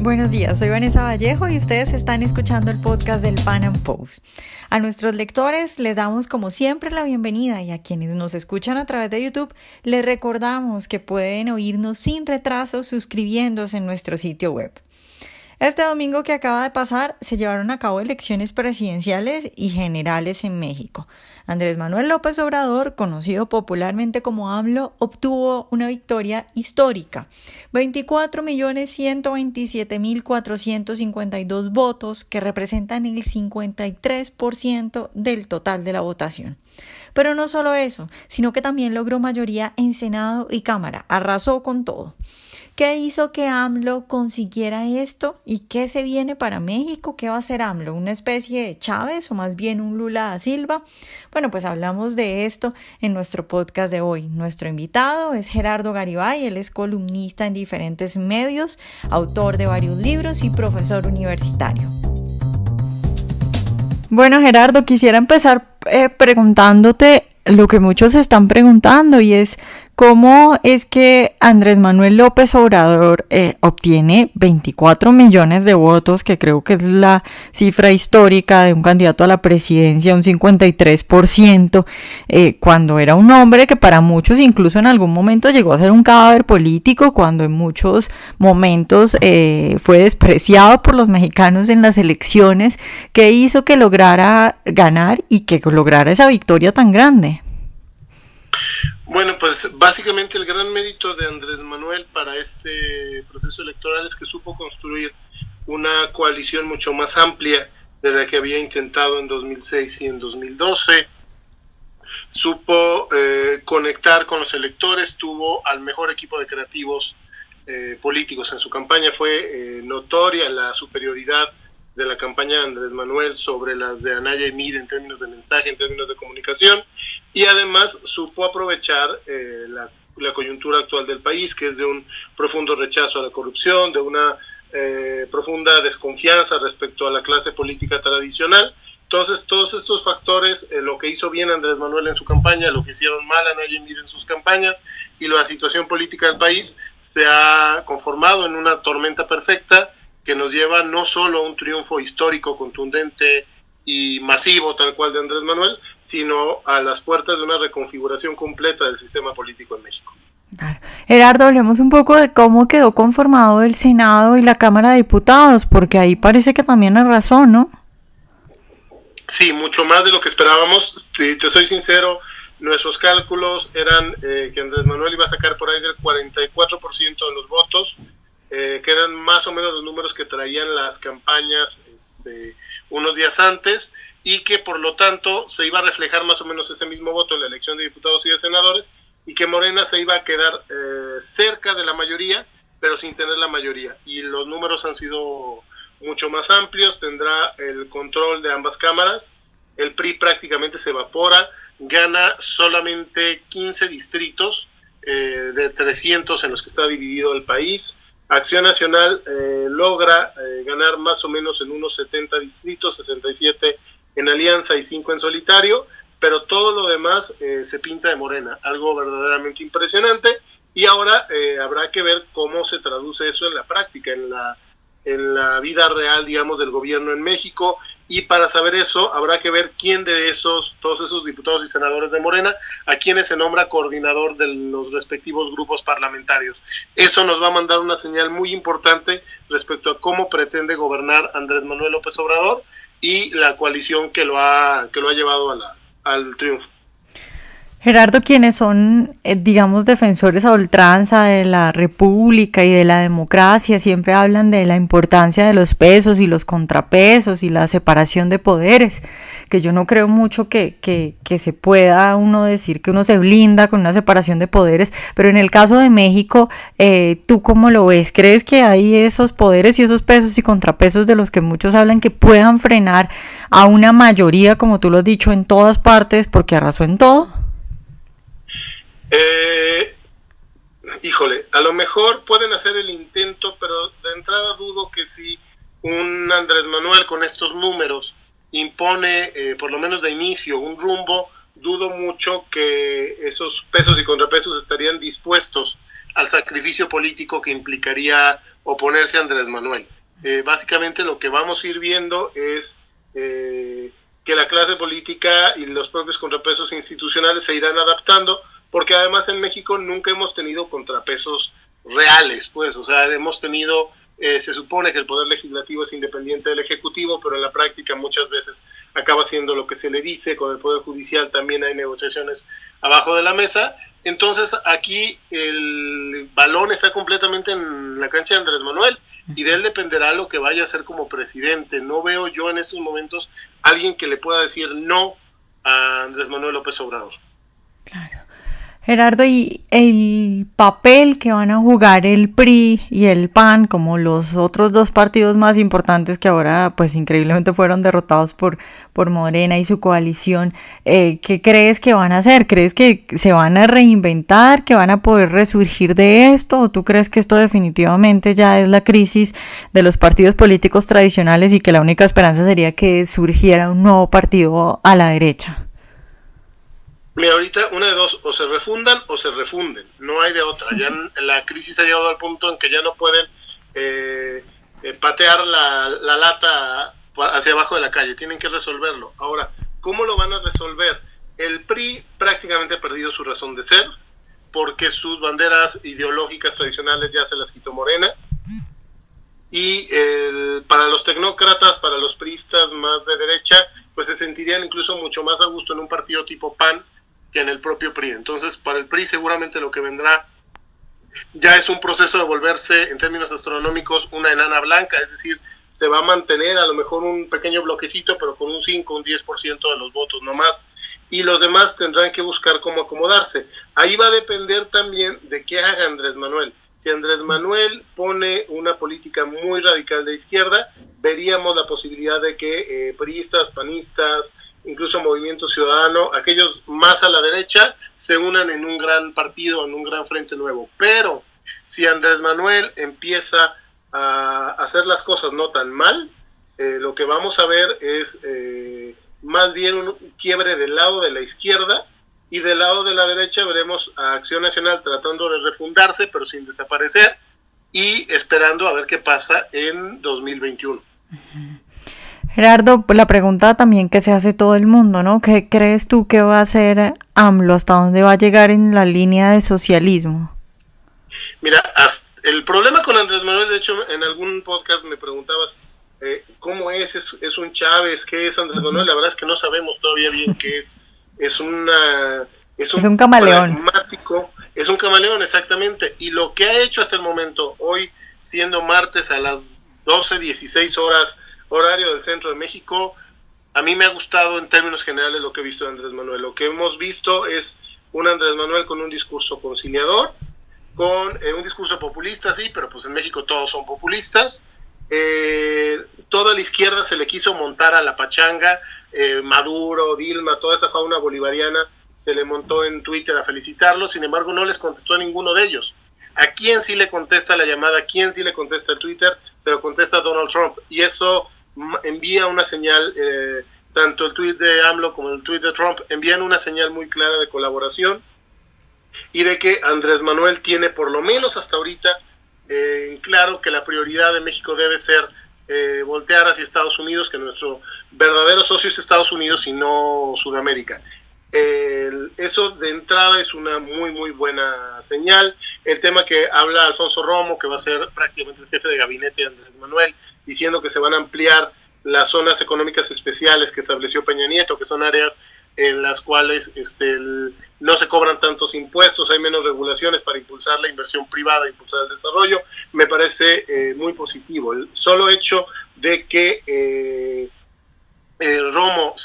Buenos días, soy Vanessa Vallejo y ustedes están escuchando el podcast del Pan Am Post. A nuestros lectores les damos como siempre la bienvenida y a quienes nos escuchan a través de YouTube les recordamos que pueden oírnos sin retraso suscribiéndose en nuestro sitio web. Este domingo que acaba de pasar se llevaron a cabo elecciones presidenciales y generales en México. Andrés Manuel López Obrador, conocido popularmente como AMLO, obtuvo una victoria histórica. 24.127.452 votos que representan el 53% del total de la votación. Pero no solo eso, sino que también logró mayoría en Senado y Cámara. Arrasó con todo. ¿Qué hizo que AMLO consiguiera esto? ¿Y qué se viene para México? ¿Qué va a hacer AMLO? ¿Una especie de Chávez o más bien un Lula da Silva? Bueno, pues hablamos de esto en nuestro podcast de hoy. Nuestro invitado es Gerardo Garibay, él es columnista en diferentes medios, autor de varios libros y profesor universitario. Bueno, Gerardo, quisiera empezar preguntándote lo que muchos se están preguntando y es ¿cómo es que Andrés Manuel López Obrador obtiene 24 millones de votos, que creo que es la cifra histórica de un candidato a la presidencia, un 53%, cuando era un hombre que para muchos incluso en algún momento llegó a ser un cadáver político, cuando en muchos momentos fue despreciado por los mexicanos en las elecciones? ¿Qué hizo que lograra ganar y que lograra esa victoria tan grande? Bueno, pues básicamente el gran mérito de Andrés Manuel para este proceso electoral es que supo construir una coalición mucho más amplia de la que había intentado en 2006 y en 2012. Supo conectar con los electores, tuvo al mejor equipo de creativos políticos en su campaña. Fue notoria la superioridad de la campaña de Andrés Manuel sobre las de Anaya y Mid en términos de mensaje, en términos de comunicación, y además supo aprovechar la coyuntura actual del país, que es de un profundo rechazo a la corrupción, de una profunda desconfianza respecto a la clase política tradicional. Entonces, todos estos factores, lo que hizo bien Andrés Manuel en su campaña, lo que hicieron mal Anaya y Mid en sus campañas, y la situación política del país, se ha conformado en una tormenta perfecta que nos lleva no solo a un triunfo histórico, contundente y masivo, tal cual de Andrés Manuel, sino a las puertas de una reconfiguración completa del sistema político en México. Claro. Gerardo, hablemos un poco de cómo quedó conformado el Senado y la Cámara de Diputados, porque ahí parece que también arrasó, ¿no? Sí, mucho más de lo que esperábamos. Te soy sincero, nuestros cálculos eran que Andrés Manuel iba a sacar por ahí del 44% de los votos, que eran más o menos los números que traían las campañas unos días antes, y que por lo tanto se iba a reflejar más o menos ese mismo voto en la elección de diputados y de senadores, y que Morena se iba a quedar cerca de la mayoría, pero sin tener la mayoría. Y los números han sido mucho más amplios, tendrá el control de ambas cámaras, el PRI prácticamente se evapora, gana solamente 15 distritos de 300 en los que está dividido el país. Acción Nacional logra ganar más o menos en unos 70 distritos, 67 en alianza y 5 en solitario, pero todo lo demás se pinta de Morena, algo verdaderamente impresionante, y ahora habrá que ver cómo se traduce eso en la práctica, en la vida real, digamos, del gobierno en México. Y para saber eso, habrá que ver quién de todos esos diputados y senadores de Morena, a quienes se nombra coordinador de los respectivos grupos parlamentarios. Eso nos va a mandar una señal muy importante respecto a cómo pretende gobernar Andrés Manuel López Obrador y la coalición que lo ha llevado al triunfo. Gerardo, quienes son, digamos, defensores a ultranza de la república y de la democracia, siempre hablan de la importancia de los pesos y los contrapesos y la separación de poderes, que yo no creo mucho que se pueda uno decir que uno se blinda con una separación de poderes, pero en el caso de México, ¿tú cómo lo ves? ¿Crees que hay esos poderes y esos pesos y contrapesos de los que muchos hablan que puedan frenar a una mayoría, como tú lo has dicho, en todas partes, porque arrasó en todo? Híjole, a lo mejor pueden hacer el intento, pero de entrada dudo que si un Andrés Manuel con estos números impone, por lo menos de inicio, un rumbo, dudo mucho que esos pesos y contrapesos estarían dispuestos al sacrificio político que implicaría oponerse a Andrés Manuel. Básicamente lo que vamos a ir viendo es que la clase política y los propios contrapesos institucionales se irán adaptando, porque además en México nunca hemos tenido contrapesos reales, pues, o sea, hemos tenido, se supone que el poder legislativo es independiente del ejecutivo, pero en la práctica muchas veces acaba siendo lo que se le dice. Con el poder judicial también hay negociaciones abajo de la mesa. Entonces aquí el balón está completamente en la cancha de Andrés Manuel, y de él dependerá lo que vaya a hacer como presidente. No veo yo en estos momentos alguien que le pueda decir no a Andrés Manuel López Obrador. Claro. Gerardo, ¿y el papel que van a jugar el PRI y el PAN como los otros dos partidos más importantes que ahora pues increíblemente fueron derrotados por Morena y su coalición, qué crees que van a hacer? ¿Crees que se van a reinventar, que van a poder resurgir de esto? ¿O tú crees que esto definitivamente ya es la crisis de los partidos políticos tradicionales y que la única esperanza sería que surgiera un nuevo partido a la derecha? Mira, ahorita una de dos, o se refundan o se refunden, no hay de otra. Ya la crisis ha llegado al punto en que ya no pueden patear la lata hacia abajo de la calle, tienen que resolverlo. Ahora, ¿cómo lo van a resolver? El PRI prácticamente ha perdido su razón de ser, porque sus banderas ideológicas tradicionales ya se las quitó Morena, y para los tecnócratas, para los priistas más de derecha, pues se sentirían incluso mucho más a gusto en un partido tipo PAN que en el propio PRI. Entonces, para el PRI seguramente lo que vendrá ya es un proceso de volverse, en términos astronómicos, una enana blanca, es decir, se va a mantener a lo mejor un pequeño bloquecito, pero con un 5, un 10% de los votos, no más, y los demás tendrán que buscar cómo acomodarse. Ahí va a depender también de qué haga Andrés Manuel. Si Andrés Manuel pone una política muy radical de izquierda, veríamos la posibilidad de que priistas, panistas, incluso Movimiento Ciudadano, aquellos más a la derecha, se unan en un gran partido, en un gran frente nuevo. Pero si Andrés Manuel empieza a hacer las cosas no tan mal, lo que vamos a ver es más bien un quiebre del lado de la izquierda, y del lado de la derecha veremos a Acción Nacional tratando de refundarse, pero sin desaparecer, y esperando a ver qué pasa en 2021. Gerardo, la pregunta también que se hace todo el mundo, ¿no? ¿Qué crees tú que va a hacer AMLO? ¿Hasta dónde va a llegar en la línea de socialismo? Mira, el problema con Andrés Manuel, de hecho, en algún podcast me preguntabas cómo es un Chávez, ¿qué es Andrés Manuel? La verdad es que no sabemos todavía bien qué es. Es un camaleón. Pragmático, es un camaleón, exactamente. Y lo que ha hecho hasta el momento, hoy siendo martes a las 12:16 horas, horario del centro de México, a mí me ha gustado en términos generales lo que he visto de Andrés Manuel. Lo que hemos visto es un Andrés Manuel con un discurso conciliador, con un discurso populista, sí, pero pues en México todos son populistas. Toda la izquierda se le quiso montar a la pachanga, Maduro, Dilma, toda esa fauna bolivariana se le montó en Twitter a felicitarlo. Sin embargo, no les contestó a ninguno de ellos. ¿A quién sí le contesta la llamada? ¿A quién sí le contesta el Twitter? Se lo contesta Donald Trump, y eso envía una señal, tanto el tweet de AMLO como el tweet de Trump envían una señal muy clara de colaboración, y de que Andrés Manuel tiene, por lo menos hasta ahorita, en claro que la prioridad de México debe ser voltear hacia Estados Unidos, que nuestro verdadero socio es Estados Unidos y no Sudamérica. Eso de entrada es una muy muy buena señal. El tema que habla Alfonso Romo, que va a ser prácticamente el jefe de gabinete de Andrés Manuel, diciendo que se van a ampliar las zonas económicas especiales que estableció Peña Nieto, que son áreas en las cuales no se cobran tantos impuestos, hay menos regulaciones para impulsar la inversión privada, impulsar el desarrollo, me parece muy positivo. El solo hecho de que Romo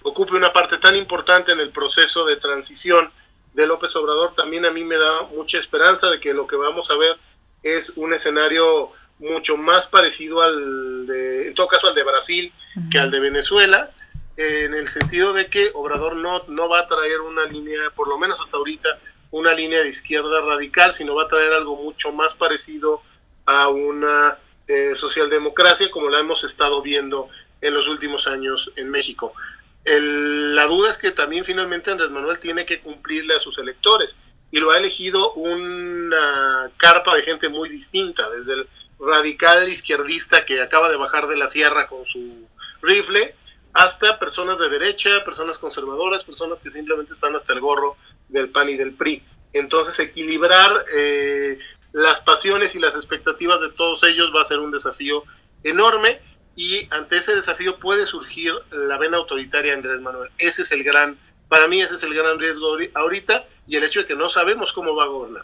ocupe una parte tan importante en el proceso de transición de López Obrador, también a mí me da mucha esperanza de que lo que vamos a ver es un escenario mucho más parecido en todo caso al de Brasil, que al de Venezuela, en el sentido de que Obrador no va a traer una línea, por lo menos hasta ahorita, una línea de izquierda radical, sino va a traer algo mucho más parecido a una socialdemocracia, como la hemos estado viendo en los últimos años en México. La duda es que también finalmente Andrés Manuel tiene que cumplirle a sus electores, y lo ha elegido una carpa de gente muy distinta, desde el radical izquierdista que acaba de bajar de la sierra con su rifle, hasta personas de derecha, personas conservadoras, personas que simplemente están hasta el gorro del PAN y del PRI. Entonces equilibrar las pasiones y las expectativas de todos ellos va a ser un desafío enorme, y ante ese desafío puede surgir la vena autoritaria de Andrés Manuel. Para mí ese es el gran riesgo ahorita, y el hecho de que no sabemos cómo va a gobernar.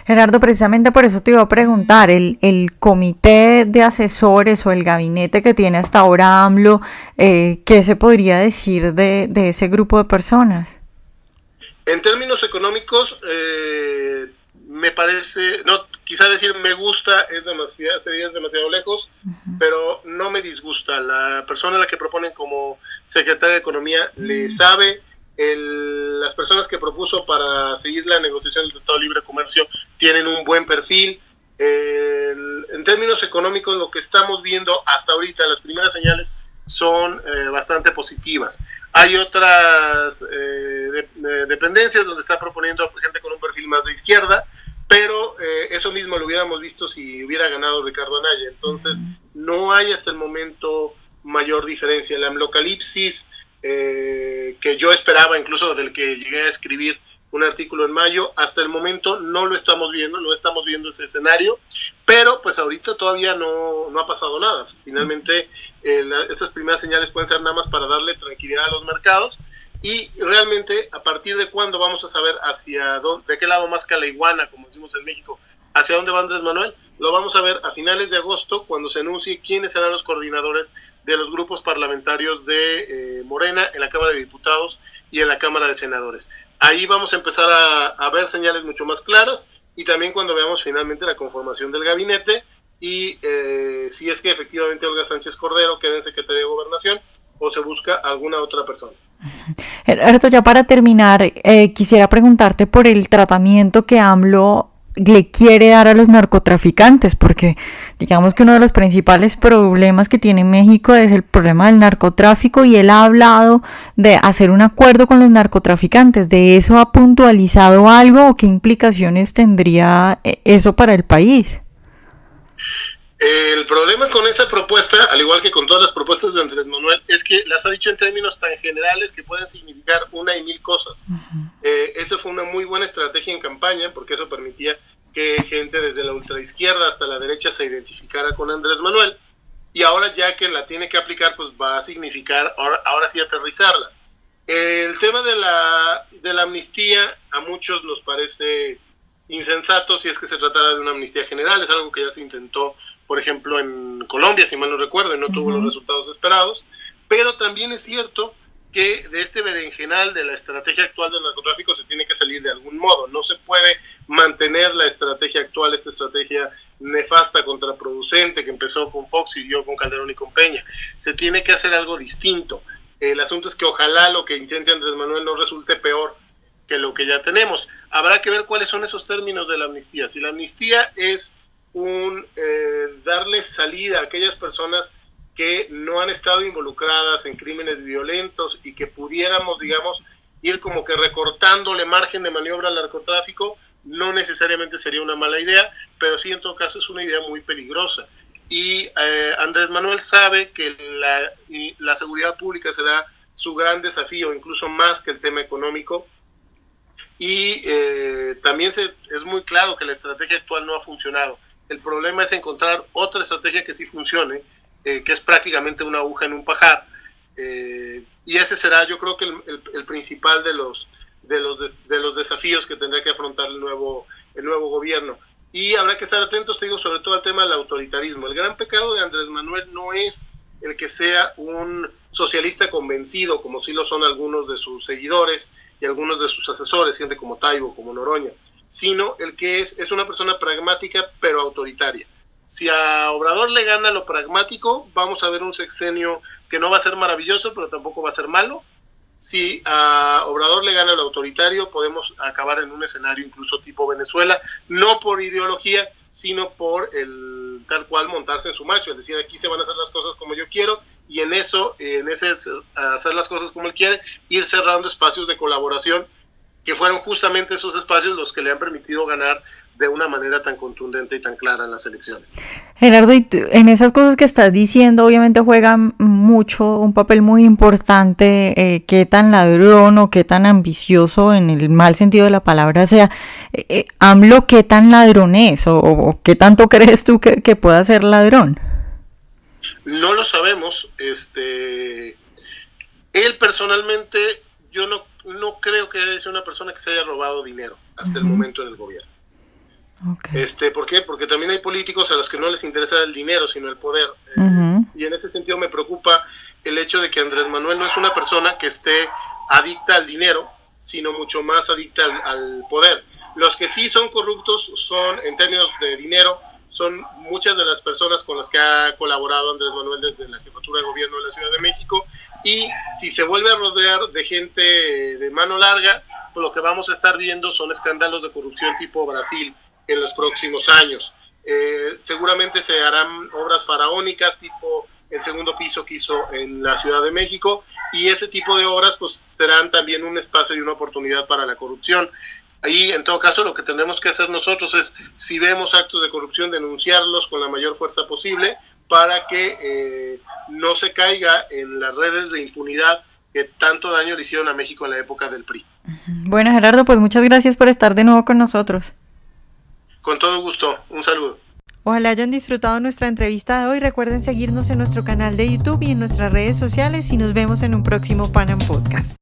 Gerardo, precisamente por eso te iba a preguntar, el comité de asesores o el gabinete que tiene hasta ahora AMLO, ¿qué se podría decir de ese grupo de personas? En términos económicos, me parece, no, quizá decir me gusta sería demasiado lejos, pero no me disgusta. La persona a la que proponen como secretaria de Economía le sabe. Las personas que propuso para seguir la negociación del Tratado de Libre Comercio tienen un buen perfil. En términos económicos, lo que estamos viendo hasta ahorita, las primeras señales son bastante positivas. Hay otras dependencias donde está proponiendo gente con un perfil más de izquierda, pero eso mismo lo hubiéramos visto si hubiera ganado Ricardo Anaya. Entonces no hay hasta el momento mayor diferencia. El amlocalipsis que yo esperaba, incluso del que llegué a escribir un artículo en mayo, hasta el momento no lo estamos viendo, no estamos viendo ese escenario, pero pues ahorita todavía no ha pasado nada. Finalmente estas primeras señales pueden ser nada más para darle tranquilidad a los mercados, y realmente a partir de cuándo vamos a saber de qué lado más la iguana, como decimos en México, hacia dónde va Andrés Manuel. Lo vamos a ver a finales de agosto, cuando se anuncie quiénes serán los coordinadores de los grupos parlamentarios de Morena en la Cámara de Diputados y en la Cámara de Senadores. Ahí vamos a empezar a ver señales mucho más claras, y también cuando veamos finalmente la conformación del gabinete y si es que efectivamente Olga Sánchez Cordero queda en Secretaría de Gobernación o se busca alguna otra persona. Gerardo, ya para terminar, quisiera preguntarte por el tratamiento que AMLO le quiere dar a los narcotraficantes, porque digamos que uno de los principales problemas que tiene México es el problema del narcotráfico, y él ha hablado de hacer un acuerdo con los narcotraficantes. ¿De eso ha puntualizado algo, o qué implicaciones tendría eso para el país? El problema con esa propuesta, al igual que con todas las propuestas de Andrés Manuel, es que las ha dicho en términos tan generales que pueden significar una y mil cosas. Eso fue una muy buena estrategia en campaña, porque eso permitía que gente desde la ultraizquierda hasta la derecha se identificara con Andrés Manuel, y ahora ya que la tiene que aplicar, pues va a significar ahora sí aterrizarlas. El tema de la amnistía a muchos nos parece insensato si es que se tratara de una amnistía general. Es algo que ya se intentó, por ejemplo, en Colombia, si mal no recuerdo, y no tuvo los resultados esperados. Pero también es cierto que de este berenjenal de la estrategia actual del narcotráfico se tiene que salir de algún modo. No se puede mantener la estrategia actual, esta estrategia nefasta, contraproducente, que empezó con Fox y dio con Calderón y con Peña. Se tiene que hacer algo distinto. El asunto es que ojalá lo que intente Andrés Manuel no resulte peor que lo que ya tenemos. Habrá que ver cuáles son esos términos de la amnistía. Si la amnistía es darle salida a aquellas personas que no han estado involucradas en crímenes violentos y que pudiéramos, digamos, ir como que recortándole margen de maniobra al narcotráfico, no necesariamente sería una mala idea, pero sí en todo caso es una idea muy peligrosa. Y Andrés Manuel sabe que la seguridad pública será su gran desafío, incluso más que el tema económico. Y también es muy claro que la estrategia actual no ha funcionado. El problema es encontrar otra estrategia que sí funcione, que es prácticamente una aguja en un pajar. Y ese será, yo creo que el principal de los desafíos que tendrá que afrontar el nuevo gobierno. Y habrá que estar atentos, te digo, sobre todo al tema del autoritarismo. El gran pecado de Andrés Manuel no es el que sea un socialista convencido, como sí lo son algunos de sus seguidores y algunos de sus asesores, gente como Taibo, como Noroña, sino el que es una persona pragmática pero autoritaria. Si a Obrador le gana lo pragmático, vamos a ver un sexenio que no va a ser maravilloso, pero tampoco va a ser malo. Si a Obrador le gana lo autoritario, podemos acabar en un escenario incluso tipo Venezuela, no por ideología, sino por el tal cual montarse en su macho, es decir, aquí se van a hacer las cosas como yo quiero, y en ese hacer las cosas como él quiere, ir cerrando espacios de colaboración que fueron justamente esos espacios los que le han permitido ganar de una manera tan contundente y tan clara en las elecciones. Gerardo, y en esas cosas que estás diciendo, obviamente juega mucho, un papel muy importante, qué tan ladrón o qué tan ambicioso, en el mal sentido de la palabra, sea. AMLO, ¿qué tan ladrón es? ¿O qué tanto crees tú que pueda ser ladrón? No lo sabemos. Él personalmente, yo no creo que haya sido una persona que se haya robado dinero hasta el momento en el gobierno. Okay. ¿Por qué? Porque también hay políticos a los que no les interesa el dinero, sino el poder. Y en ese sentido me preocupa el hecho de que Andrés Manuel no es una persona que esté adicta al dinero, sino mucho más adicta al poder. Los que sí son corruptos son, en términos de dinero, son muchas de las personas con las que ha colaborado Andrés Manuel desde la jefatura de gobierno de la Ciudad de México, y si se vuelve a rodear de gente de mano larga, pues lo que vamos a estar viendo son escándalos de corrupción tipo Brasil en los próximos años. Seguramente se harán obras faraónicas tipo el segundo piso que hizo en la Ciudad de México, y ese tipo de obras pues serán también un espacio y una oportunidad para la corrupción. Ahí, en todo caso, lo que tendremos que hacer nosotros es, si vemos actos de corrupción, denunciarlos con la mayor fuerza posible para que no se caiga en las redes de impunidad que tanto daño le hicieron a México en la época del PRI. Bueno, Gerardo, pues muchas gracias por estar de nuevo con nosotros. Con todo gusto, un saludo. Ojalá hayan disfrutado nuestra entrevista de hoy. Recuerden seguirnos en nuestro canal de YouTube y en nuestras redes sociales, y nos vemos en un próximo Panam Podcast.